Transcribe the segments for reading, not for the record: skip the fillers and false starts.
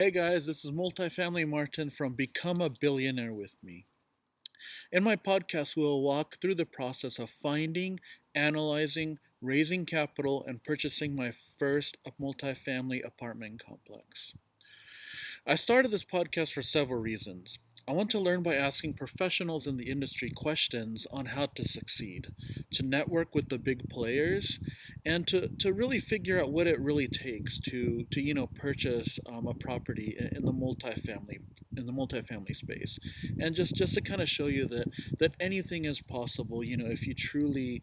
Hey guys, this is Multifamily Martin from Become a Billionaire with Me. In my podcast, we'll walk through the process of finding, analyzing, raising capital, and purchasing my first multifamily apartment complex. I started this podcast for several reasons. I want to learn by asking professionals in the industry questions on how to succeed, to network with the big players, and to really figure out what it really takes to purchase a property in the multifamily space, and just to kind of show you that anything is possible. If you truly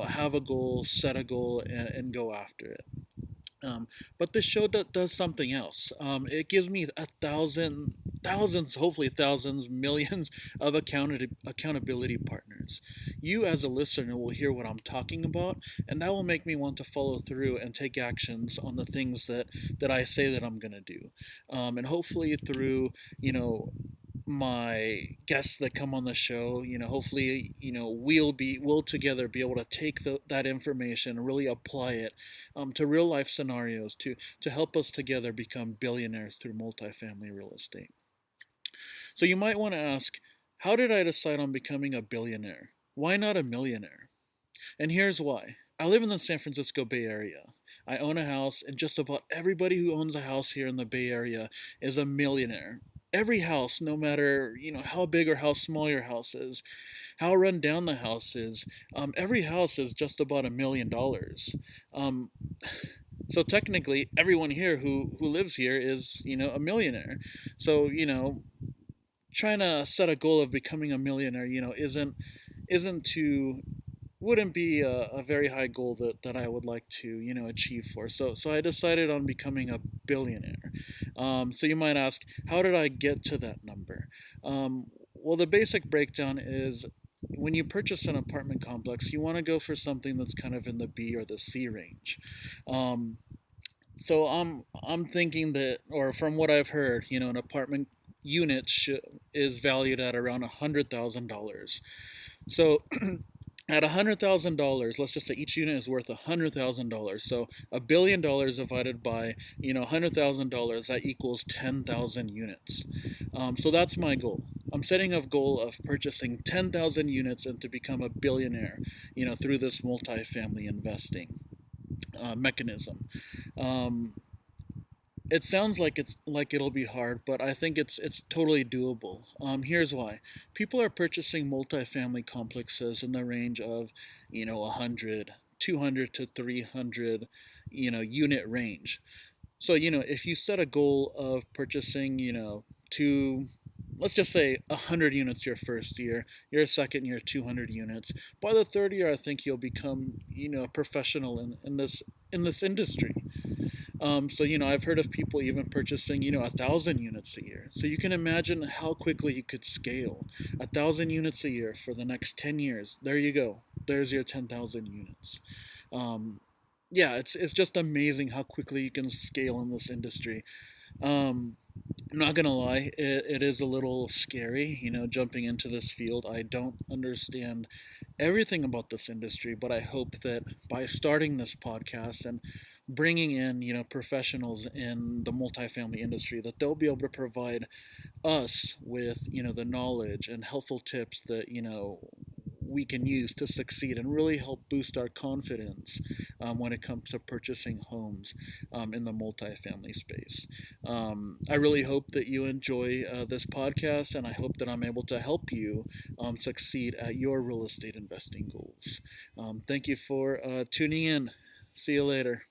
have a goal, set a goal, and go after it. But this show does something else. It gives me thousands, hopefully thousands, millions of accountability partners. You, as a listener, will hear what I'm talking about, and that will make me want to follow through and take actions on the things that I say that I'm going to do. And hopefully, through my guests that come on the show, hopefully, we'll together be able to take that information and really apply it to real life scenarios to help us together become billionaires through multifamily real estate. So you might want to ask, how did I decide on becoming a billionaire? Why not a millionaire? And here's why. I live in the San Francisco Bay Area. I own a house, and just about everybody who owns a house here in the Bay Area is a millionaire. Every house, no matter how big or how small your house is, how run down the house is, every house is just about $1 million. Um, so technically, everyone here who lives here is a millionaire. So trying to set a goal of becoming a millionaire, isn't too wouldn't be a very high goal that I would like to achieve for. So I decided on becoming a billionaire. So you might ask, how did I get to that number? Well, the basic breakdown is when you purchase an apartment complex, you want to go for something that's kind of in the B or the C range. Um, so I'm thinking that, or from what I've heard, an apartment unit is valued at around $100,000. So at $100,000, let's just say each unit is worth $100,000. So $1 billion divided by $100,000, that equals 10,000 units. So that's my goal. I'm setting a goal of purchasing 10,000 units and to become a billionaire, through this multifamily investing mechanism. Um, it sounds like it'll be hard, but I think it's totally doable. Here's why: people are purchasing multifamily complexes in the range of 100, 200 to 300 unit range. So if you set a goal of purchasing two, let's just say 100 units your first year, your second year 200 units. By the third year, I think you'll become a professional in this industry. So I've heard of people even purchasing 1,000 units a year. So you can imagine how quickly you could scale 1,000 units a year for the next 10 years. There you go. There's your 10,000 units. Um, yeah, it's just amazing how quickly you can scale in this industry. Um, I'm not gonna lie, it is a little scary, jumping into this field. I don't understand everything about this industry, but I hope that by starting this podcast and bringing in professionals in the multifamily industry, that they'll be able to provide us with the knowledge and helpful tips that we can use to succeed and really help boost our confidence when it comes to purchasing homes in the multifamily space. I really hope that you enjoy this podcast, and I hope that I'm able to help you succeed at your real estate investing goals. Thank you for tuning in. See you later.